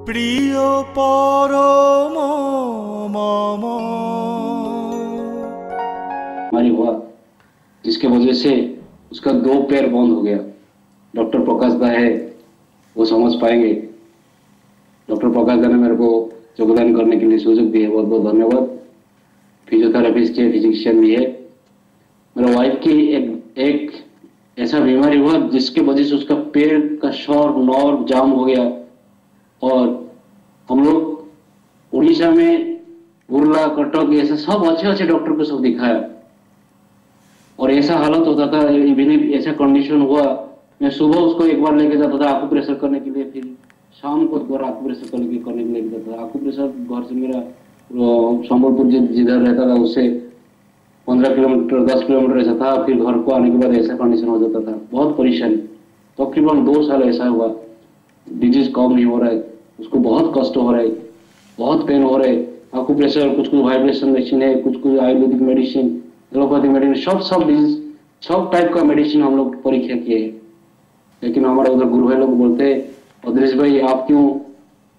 प्रिय परम मम बीमारी हुआ जिसके वजह से उसका 2 पैर बंद हो गया। डॉक्टर प्रकाश दा है, वो समझ पाएंगे। डॉक्टर प्रकाश दा ने मेरे को योगदान करने के लिए सुযোগ दिए, बहुत बहुत धन्यवाद। फिजियोथेरेपिस्ट है, फिजिशियन भी है। मेरा वाइफ की एक ऐसा बीमारी हुआ जिसके वजह से उसका पैर का नर्व जाम हो गया और हम लोग उड़ीसा में बुर्ला, कटक, ऐसा सब अच्छे अच्छे डॉक्टर को सब दिखाया और ऐसा हालत होता था, इवन ऐसा कंडीशन हुआ। मैं सुबह उसको एक बार लेके जाता था आकू प्रेशर करने के लिए, फिर शाम को एक बार आकू प्रेशर करने के लिए लेके जाता था। आकू प्रेशर घर से मेरा संबलपुर जिधर रहता था उससे 15 किलोमीटर 10 किलोमीटर ऐसा था। फिर घर को आने के बाद ऐसा कंडीशन हो जाता था, बहुत परेशानी। तकरीबन 2 साल ऐसा हुआ, डिजीज कम नहीं हो रहा है, उसको बहुत कष्ट हो रहा है, बहुत पेन हो रहा है। आकू प्रेशर, कुछ वाइब्रेशन मशीन है, कुछ आयुर्वेदिक मेडिसिन, एलोपैथिक मेडिसिन, सब टाइप का मेडिसिन हम लोग परीक्षा किए हैं। लेकिन हमारे उधर गुरु भाई लोग बोलते हैं, अदृश भाई आप क्यों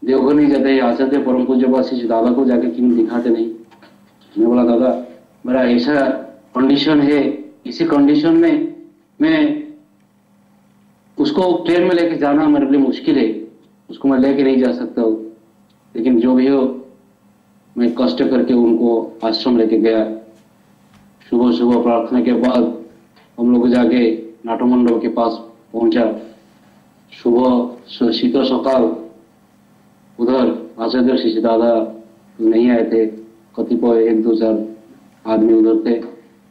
देवघर नहीं जाते, आचार्य परम पूज्य वासी दादा को जाके क्यों दिखाते नहीं। मैं बोला दादा मेरा ऐसा कंडीशन है, इसी कंडीशन में मैं उसको ट्रेन में लेके जाना मेरे लिए मुश्किल है, उसको मैं लेके नहीं जा सकता हूँ। लेकिन जो भी हो मैं कष्ट करके उनको आश्रम लेके गया। सुबह सुबह प्रार्थना के बाद हम लोग जाके नाटो मंडप के पास पहुंचा। सुबह शीतल सकाल उधर आचार्य शिष्य दादा नहीं आए थे, कतिपय 1-2 आदमी उधर थे।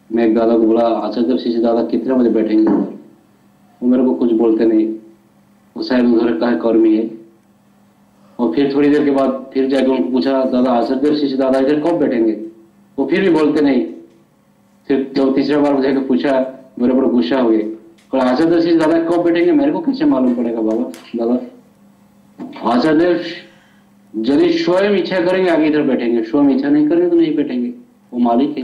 मैं एक दादा को बोला आचार्य शिष्य दादा कितने बजे बैठेंगे उधर। वो मेरे को कुछ बोलते नहीं, वो शायद उधर का कर्मी है। और फिर थोड़ी देर के बाद फिर जाके उनको पूछा दादा आचार्य शिष्य दादा इधर कब बैठेंगे, वो फिर भी बोलते नहीं। फिर जब तीसरा बार जाके पूछा मेरे ऊपर गुस्सा हो गए, आचार्य शिष्य दादा कब बैठेंगे मेरे को कैसे मालूम पड़ेगा बाबा दादा। आचार्य यदि स्वयं इच्छा करेंगे आगे इधर बैठेंगे, स्वयं इच्छा नहीं करेंगे तो नहीं बैठेंगे, वो मालिक है।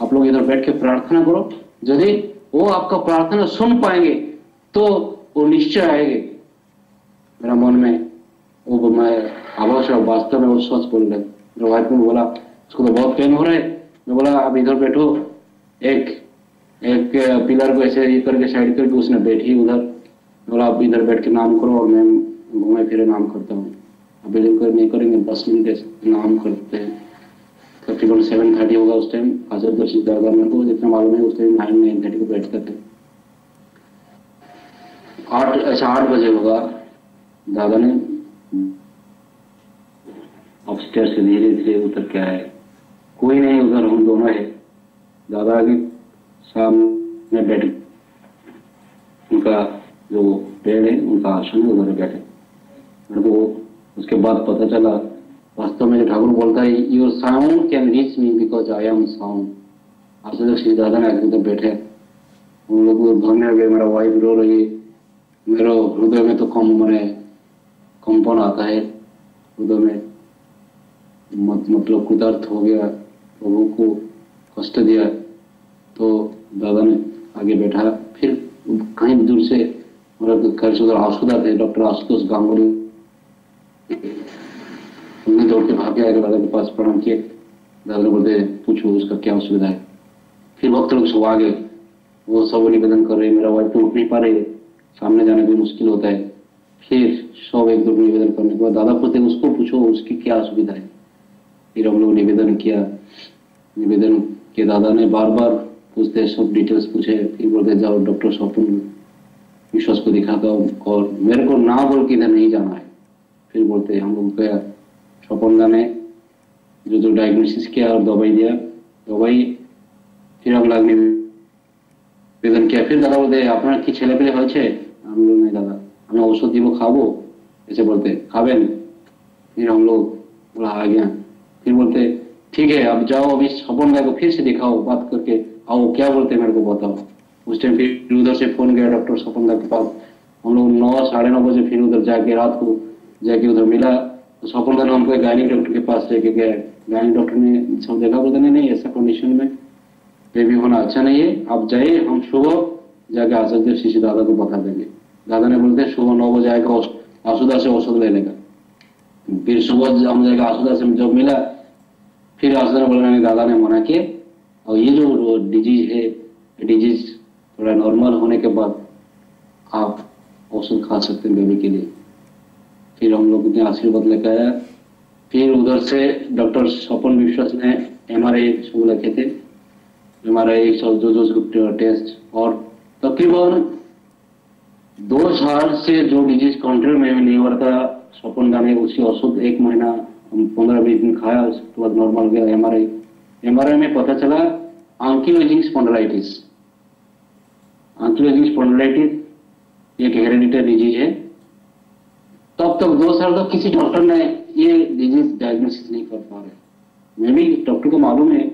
आप लोग इधर बैठ के प्रार्थना करो, यदि वो आपका प्रार्थना सुन पाएंगे तो वो निश्चय आएंगे। मेरा मन में वो मैं अवश्य वास्तव में वो सच बोल रहे। मेरे वाइफ ने बोला उसको तो बहुत पेन हो रहा है। मैं बोला आप इधर बैठो, एक पिलर को ऐसे ये करके साइड करके उसने बैठी उधर। बोला आप इधर बैठ के नाम करो और मैं घूमे फिरे नाम करता हूँ। अब नहीं करेंगे 10 मिनट नाम करते हैं। तकरीबन 7:30 होगा उस टाइम। आचार्य शिष्य दादा मेरे को जितना मालूम है उस टाइम 9-9:30 को बैठते थे। 8 बजे होगा दादा ने अपस्टेयर से धीरे धीरे उतर के आए। कोई नहीं उधर, हम दोनों है। दादा के सामने बैठे, उनका जो पेड़ है उनका आसन है उधर बैठे। मेरे को उसके बाद पता चला वास्तव में ठाकुर बोलता है your sound can reach me because I am sound. Acharya Shri Dada ने आगे तक बैठे, उन लोग भागने लगे। मेरा वाइफ रो रही है, मेरा हृदय में तो कंपन आता है हृदय में। मतलब कृतार्थ हो गया, प्रभु को कष्ट दिया। तो दादा ने आगे बैठा। फिर कहीं दूर से मेरा घर से उधर आशुदा थे, डॉक्टर आशुतोष गांगुली, उन्हें दौड़ के भाग के आगे दादा के पास प्रणाम किए। दादा ने बोलते पूछो उसका क्या असुविधा है। फिर भक्त लोग सब आ गए, वो सब निवेदन कर रहे। मेरा वाइफ तो उठ नहीं पा रही है, सामने जाने भी मुश्किल होता है। फिर सब एक दो निवेदन करने के बाद दादा पूछते उसको पूछो उसकी क्या असुविधा है। फिर हम लोग निवेदन किया। निवेदन के दादा ने बार बार पूछते, सब डिटेल्स पूछे। फिर बोलते जाओ डॉक्टर स्वपन विश्वास को दिखाता हूँ और मेरे को ना बोल के इधर नहीं जाना है। फिर बोलते हम लोग गया। स्वपन दा ने जो डायग्नोसिस किया और दवाई दिया, दवाई फिर हम लोग निवेदन किया। फिर दादा बोलते अपना कि छेले पेले হয়েছে। हम लोग नहीं दादा हमें औषध দিব खाबो, ऐसे बोलते खाबेन। फिर हम लोग बोला आ गया। फिर बोलते ठीक है अब जाओ अभी स्वपन दा को फिर से दिखाओ, बात करके आओ क्या बोलते मेरे को बताओ। उस टाइम फिर उधर से फोन गया डॉक्टर स्वपन दा के पास। हम लोग 9-9:30 बजे फिर उधर जाके रात को जाके उधर मिला। तो स्वपन दा ने हमको गायनिक डॉक्टर के पास लेके गया। गायनिक डॉक्टर ने सब देखा, बोलते नहीं ऐसा कंडीशन में बेबी होना अच्छा नहीं है, आप जाइए हम सुबह जाके आचार्य शिष्य दादा को बता देंगे। दादा ने बोलते सुबह 9 बजे आएगा, आशुदा से औषध ले लेगा। फिर सुबह हम जाके आसुदा से जब मिला, फिर आसुदा ने बोला नहीं, दादा ने मना किया और ये जो डिजीज है, डिजीज थोड़ा नॉर्मल होने के बाद आप औषध खा सकते हैं बेबी के लिए। फिर हम लोग ने आशीर्वाद लेकर आया। फिर उधर से डॉक्टर स्वपन विश्वास ने MRI सब रखे थे, MRI सब जो टेस्ट, और तकरीबन 2 साल से जो डिजीज कंट्रोल में नहीं हो रहा था, स्वपन दा ने उसी औषध 1 महीना 15-20 दिन खाया, उसके बाद नॉर्मल हो गया। MRI में पता चला एंकिलोजिंग स्पॉन्डिलाइटिस। एंकिलोजिंग स्पॉन्डिलाइटिस एक हेरेडिटरी डिजीज है। तब तक 2 साल तक किसी डॉक्टर ने ये डिजीज डायग्नोसिस नहीं कर पा रहे। मे भी डॉक्टर को मालूम है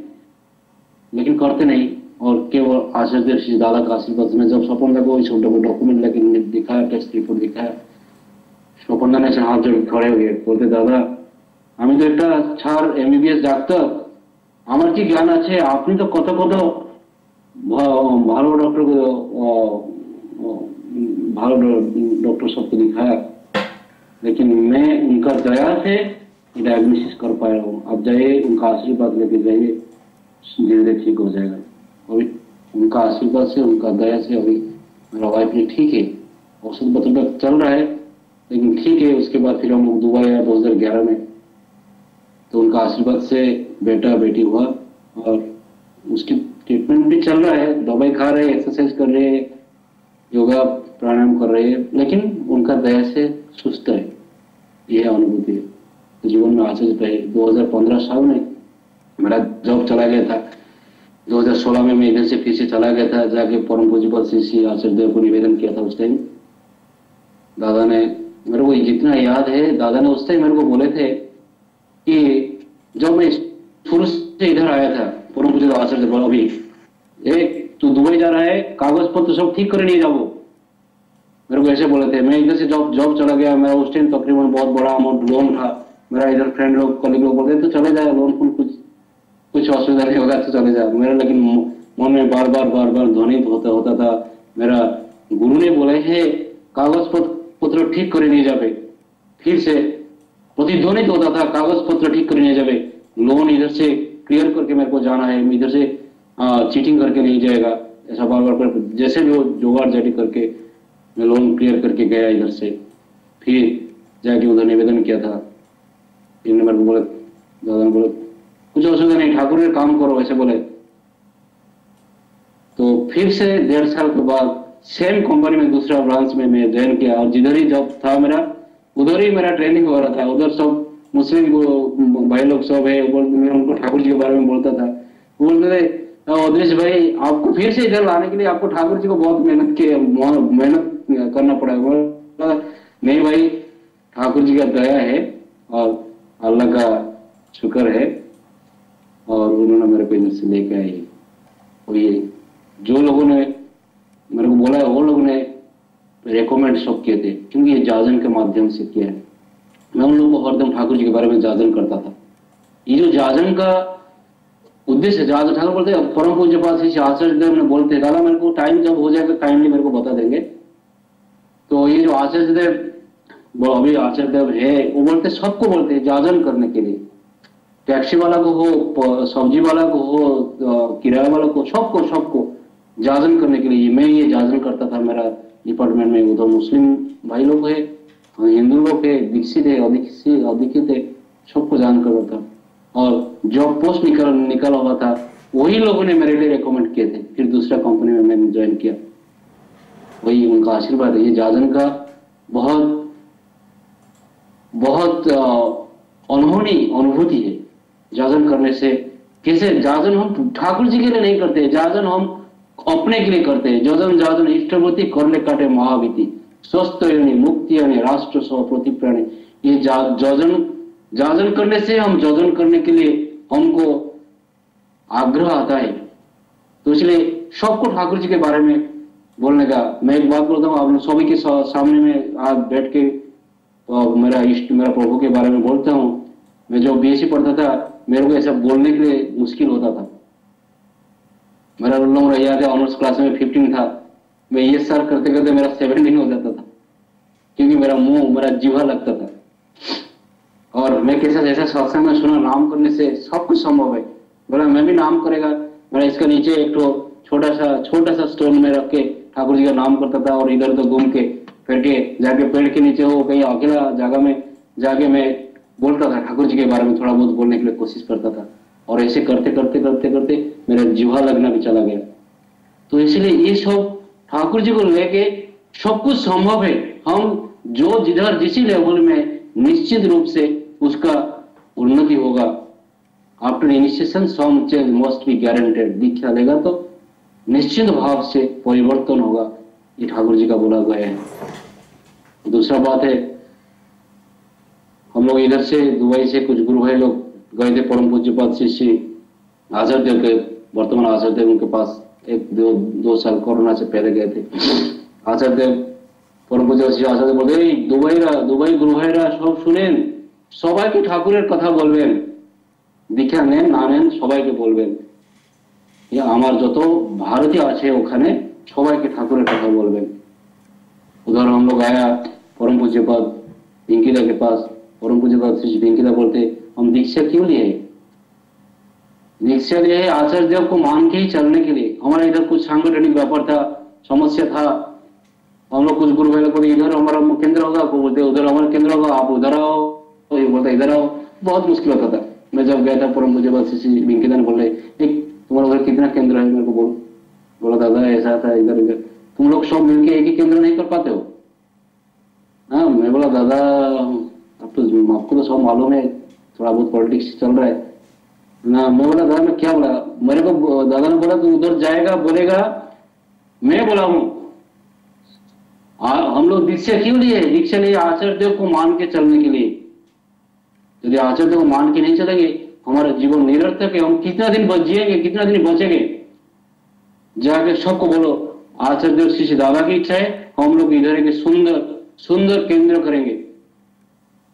लेकिन करते नहीं, और केवल आचार्य दादा का आशीर्वाद में जब स्वपन को डॉक्यूमेंट लेके दिखाया, टेस्ट रिपोर्ट दिखाया, स्वपन ने से हाथ जोड़ खड़े हो गए, बोलते दादा আমি তো একটা ছাড় MBBS ডাক্তার, আমার কি জ্ঞান আছে, আপনি তো কত কত ভালো डॉक्टर को भालो डॉक्टर सबको दिखाया, लेकिन मैं उनका दया से डायग्नोसिस कर पाया हूँ। आप जाइए, उनका आशीर्वाद लेके जाइए, धीरे धीरे ठीक हो जाएगा। अभी उनका आशीर्वाद से, उनका दया से अभी मेरा वाइफ ने ठीक है, औषध पत्र चल रहा है लेकिन ठीक है। उसके बाद फिर हम लोग दुबई आया 2011 में, तो उनका आशीर्वाद से बेटा बेटी हुआ और उसकी ट्रीटमेंट भी चल रहा है, दवाई खा रहे हैं, एक्सरसाइज कर रहे हैं, योगा प्राणायाम कर रहे हैं, लेकिन उनका दया से सुस्त है, यह अनुभूति है। तो जीवन में आश्चर्य रहे। 2015 साल में मेरा जॉब चला गया था, 2016 में मैं इधर से फिर से चला गया था, जाके परम पूज्यपाद श्री आचार्य देव को निवेदन किया था। उस टाइम दादा ने मेरे को जितना याद है, दादा ने उस टाइम मेरे को बोले थे कि जब मैं शुरू से इधर आया था, परम पूज्य आचार्य देव, अभी तू दुबई जा रहा है, कागज पत्र सब ठीक करे नहीं जाओ, मेरे को ऐसे बोले थे। मैं इधर से जॉब चला गया, मेरा उस टाइम तकरीबन बहुत बड़ा अमाउंट लोन था। मेरा इधर फ्रेंड लोग, कलीग लोग बोलते तो चले जाए, लोन कुछ असुविधा नहीं होगा तो चले जाए। मेरा लेकिन मन में बार बार ध्वनित होता था। मेरा गुरु ने बोले है कागज पत्र ठीक करे नहीं जावे, फिर से प्रतिध्वनित होता था, कागज पत्र ठीक करे नहीं जावे, लोन इधर से क्लियर करके मेरे को जाना है, इधर से चीटिंग करके नहीं जाएगा, ऐसा बार बार जैसे भी जुगाड़ जाटी करके मैं लोन क्लियर करके गया इधर से। फिर जाके उधर निवेदन किया था, इन्होंने मेरे को बोले, दादा ने बोले कुछ असुविधा नहीं, ठाकुर ने काम करो, ऐसे बोले। तो फिर से 1.5 साल के बाद सेम कंपनी में दूसरा ब्रांच में मैं ज्वाइन किया, और जिधर ही जॉब था मेरा उधर ही मेरा ट्रेनिंग हो रहा था। उधर सब मुस्लिम भाई लोग सब है, मैं उनको ठाकुर जी के बारे में बोलता था। बोलते थे अवधेश भाई आपको फिर से इधर लाने के लिए आपको ठाकुर जी को बहुत मेहनत करना पड़ेगा। नहीं भाई, ठाकुर जी का दया है और अल्लाह का शुक्र है, और उन्होंने मेरे को इधर से लेके आई। और ये जो लोगों ने मेरे को बोला है वो लोगों ने रेकमेंड सब किए थे, क्योंकि ये जाजन के माध्यम से किया है। मैं उन लोगों को हरदम ठाकुर जी के बारे में जाजन करता था। ये जो जाजन का उद्देश्य, जाजन ठाकुर बोलते हैं, परम पूज्य पास आचार्य देव ने बोलते दादा मेरे को टाइम जब हो जाएगा काइंडली मेरे को बता देंगे। तो ये जो आचार्य देव, अभी आचार्य देव है, वो बोलते सबको बोलते हैं जाजन करने के लिए, टैक्सी वाला को हो, सब्जी वाला को हो, किराया वाला को, सबको जाजन करने के लिए। मैं ये जाजन करता था मेरा डिपार्टमेंट में। उधर मुस्लिम भाई लोग है, हिंदू लोग है, दीक्षित है, अदीक्षित है, सबको जान करता था। और जॉब पोस्ट निकल हुआ था, वही लोगों ने मेरे लिए रेकमेंड किए थे। फिर दूसरा कंपनी में मैंने ज्वाइन किया, वही उनका आशीर्वाद है। ये जाजन का बहुत अनहोनी अनुभूति है जाजन करने से। कैसे जाजन हम ठाकुर जी के लिए नहीं करते, जाजन हम अपने के लिए करते हैं। जाजन इष्टवृत्ति करले काटे महाविति, स्वस्थ मुक्ति राष्ट्र स्व प्रति प्राणी। ये जाजन करने से, हम जाजन करने के लिए हमको आग्रह आता है। तो इसलिए सबको ठाकुर जी के बारे में बोलने का। मैं एक बात बोलता हूँ आप लोग सभी के सामने में आज बैठ के मेरा इष्ट, मेरा प्रभु के बारे में बोलता हूँ। मैं जो BSc पढ़ता था, मेरे को ऐसा बोलने के लिए मुश्किल होता था। मेरा रोल नंबर याद है, ऑनर्स क्लास में 15 था, मैं ये सर करते करते मेरा 17 हो जाता था, क्योंकि मेरा मुंह, मेरा जीवा लगता था। और मैं कैसा जैसा सत्संग में सुना नाम करने से सब कुछ संभव है। बोला मैं भी नाम करेगा। मैं इसका नीचे एक तो छोटा सा स्टोन में रख के ठाकुर जी का नाम करता था और इधर तो घूम के फिर के जाके पेड़ के नीचे हो कहीं अकेला जगह में जाके मैं बोलता था ठाकुर जी के बारे में, थोड़ा बहुत बोलने के लिए कोशिश करता था। और ऐसे करते करते करते करते मेरा जीवा लगना भी चला गया। तो इसलिए ये सब ठाकुर जी को लेके सब कुछ संभव है। हम जो जिधर जिस लेवल में निश्चित रूप से उसका उन्नति होगा। After initiation some change must be guaranteed. दीक्षा लेगा तो निश्चित भाव से परिवर्तन होगा, ये ठाकुर जी का बोला गया है। दूसरा बात है, हम लोग इधर से दुबई से कुछ गुरु भाई लोग गए थे परम पूज्यपाद श्री आचार्य देव के, वर्तमान आचार्य देव उनके पास एक दो साल कोरोना से पहले गए थे। आचार्य देव परम पूज्य श्री आचार्य देव बोले दुबई गुरु भाईरा सब শুনেন, সবাইকে ঠাকুরের কথা বলবেন, দীক্ষা নেন না নেন সবাইকে বলবেন। আমার যত ভারতীয় আছে ওখানে সবাইকে ঠাকুরের কথা বলবেন। उधर हम लोग आया परम पूज्यपाद वेंकीदा के पास। परम पूज्यपाद श्री वेंकीदा बोलते हम दीक्षा क्यों लिए? दीक्षा लिए आचार्य देव को मान के ही चलने के लिए। हमारा इधर कुछ सांगठनिक व्यापार था, समस्या था। हम लोग कुछ गुरु भाई लोग बोलते इधर हमारा केंद्र होगा, को बोलते उधर हमारा केंद्र होगा, आप उधर आओ, तो ये बोलता इधर आओ। बहुत मुश्किल होता था। मैं जब गया था परम पूज्यपाद श्री वेंकीदा ने बोले एक तुम्हारा उधर कितना केंद्र है? मेरे को बोला दादा ऐसा था इधर इधर, तुम लोग सब मिलके एक ही केंद्र नहीं कर पाते हो? हाँ, मैं बोला दादा अब तो आपको तो सब मालूम है, थोड़ा बहुत पॉलिटिक्स चल रहा है ना। मैं बोला दादा मैं क्या बोला? मेरे को दादा ने बोला तू उधर जाएगा बोलेगा मैं बोला हूं। हम लोग दीक्षा क्यों लिए? दीक्षा लिए आचार्य देव को मान के चलने के लिए। यदि आचार्य देव को मान के नहीं चलेंगे हमारा जीवन निरर्थक है। हम कितना दिन जिएंगे, कितना दिन बचेंगे? जाके सबको बोलो आचार्य देव श्री दादा की इच्छा है, हम लोग इधर के सुंदर केंद्र करेंगे।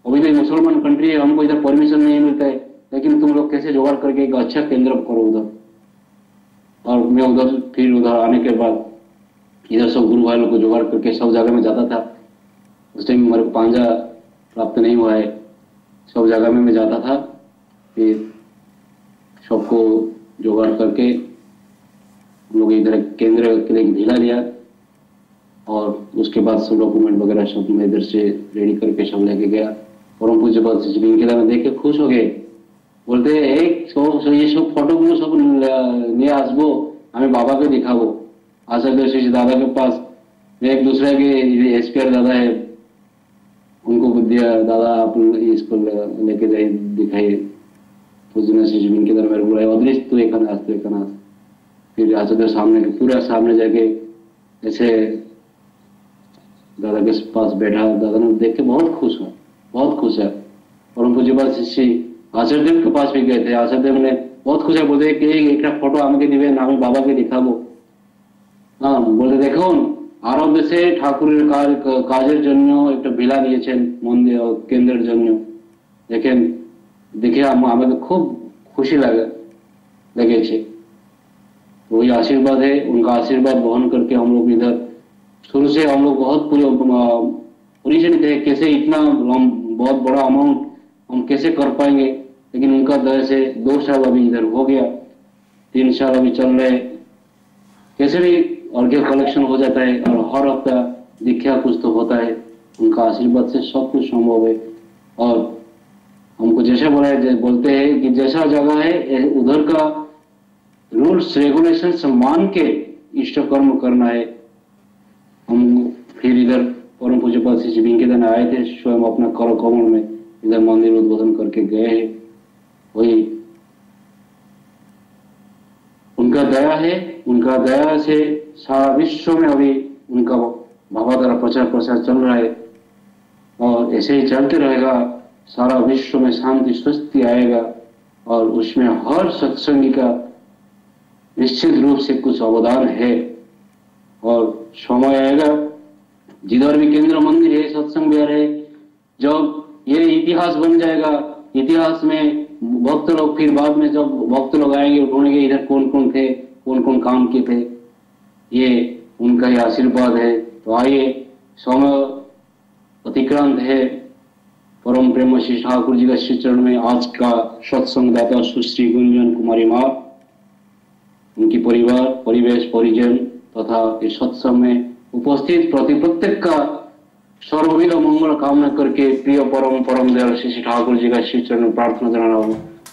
अभी तो मुसलमान कंट्री है, हमको इधर परमिशन नहीं मिलता है, लेकिन तुम लोग कैसे जुगाड़ करके एक अच्छा केंद्र करो उधर। और मैं उधर आने के बाद इधर सब गुरु भाई लोग को जुगाड़ करके सब जगह में जाता था। उस टाइम मेरे को पांजा प्राप्त नहीं हुआ है, सब जगह में मैं जाता था। फिर सबको जुगाड़ करके हम लोग इधर केंद्र के लिए ढीला लिया और उसके बाद सब डॉक्यूमेंट वगैरह सब मैं इधर से रेडी करके सब लेके गया। परम पूज्यपाद श्री वेंकीदा में देख के खुश हो गए। बोलते एक ये सब फोटोগুলো सब নিয়ে আসবো, আমি বাবাকে दिखाবो। आचार्य श्री दादा के पास एक दूसरे के एसपीआर दादा है, उनको दिया दादा आप इसको लेके जाइए दिखाइए। पूजन श्री वेंकीदा मेरे बोला अदृश्य तू एखाने आस, तू एखाने आस। फिर आचार्य सामने पूरा सामने जाके ऐसे दादा के पास बैठा। दादा ने देख के बहुत खुश हुआ, बहुत खुश है। परम पूज्यपाद श्री आचार्य देव के पास भी गए थे। आचार्य देव ने बहुत खुश है, बोलते कि एक फोटो আমাকে দিবেন, আমি বাবাকে দেখাবো। हाँ, बोलते देखो আরব দেশে ঠাকুরের কাজের জন্য একটা ভিলা নিয়েছেন মন্দির কেন্দ্রের জন্য। দেখেন দেখে আমাকে খুব খুশি लगेছে। तो वही आशीर्वाद है, उनका आशीर्वाद वहन करके हम लोग इधर शुरू से हम लोग बहुत परेशानी थे, कैसे इतना बहुत बड़ा अमाउंट हम कैसे कर पाएंगे। लेकिन उनका दया से 2 साल अभी इधर हो गया, 3 साल अभी चल रहे। कैसे भी अर्घ्य कलेक्शन हो जाता है और हर हफ्ता दीक्षा कुछ तो होता है। उनका आशीर्वाद से सब कुछ संभव है। और हमको जैसा बोलते हैं कि जैसा जगह है उधर का रूल्स रेगुलेशन मान के इष्ट कर्म करना है। हम फिर इधर परम पूज्यपाद श्री वेंकीदा ने आए थे, स्वयं अपना कर कमल में इधर मंदिर उद्बोधन करके गए हैं। वही उनका दया है, उनका दया से सारा विश्व में अभी उनका भावा द्वारा प्रचार प्रसार चल रहा है और ऐसे ही चलते रहेगा। सारा विश्व में शांति स्वस्ति आएगा और उसमें हर सत्संगी का निश्चित रूप से कुछ अवदान है। और समय आएगा जिधर भी केंद्र मंदिर है, सत्संग विहार है, जब ये इतिहास बन जाएगा, इतिहास में भक्त लोग फिर बाद में जब भक्त लोग आएंगे ढूंढेंगे इधर कौन कौन थे, कौन कौन काम किए थे। ये उनका ही आशीर्वाद है। तो आइए, समय अतिक्रांत है, परम प्रेम श्री ठाकुर जी का श्री चरण में आज का सत्संग दाता सुश्री गुंजन कुमारी माँ, उनकी परिवार, परिवेश, परिजन तथा इस सत्संग में उपस्थित प्रत्येक का सर्वविध मंगल कामना करके प्रिय परम दयाल श्री ठाकुर जी का श्री चरण में प्रार्थना करना।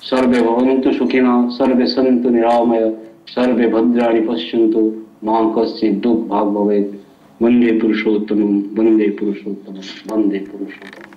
सर्वे भवन्तु सुखिनः, सर्वे सन्तु निरामय, सर्वे भद्राणि पश्यन्तु, मां कश्चित् दुःख भाग् भवेत्। वन्दे पुरुषोत्तमं, वन्दे पुरुषोत्तमं, वन्दे पुरुषोत्तमम्।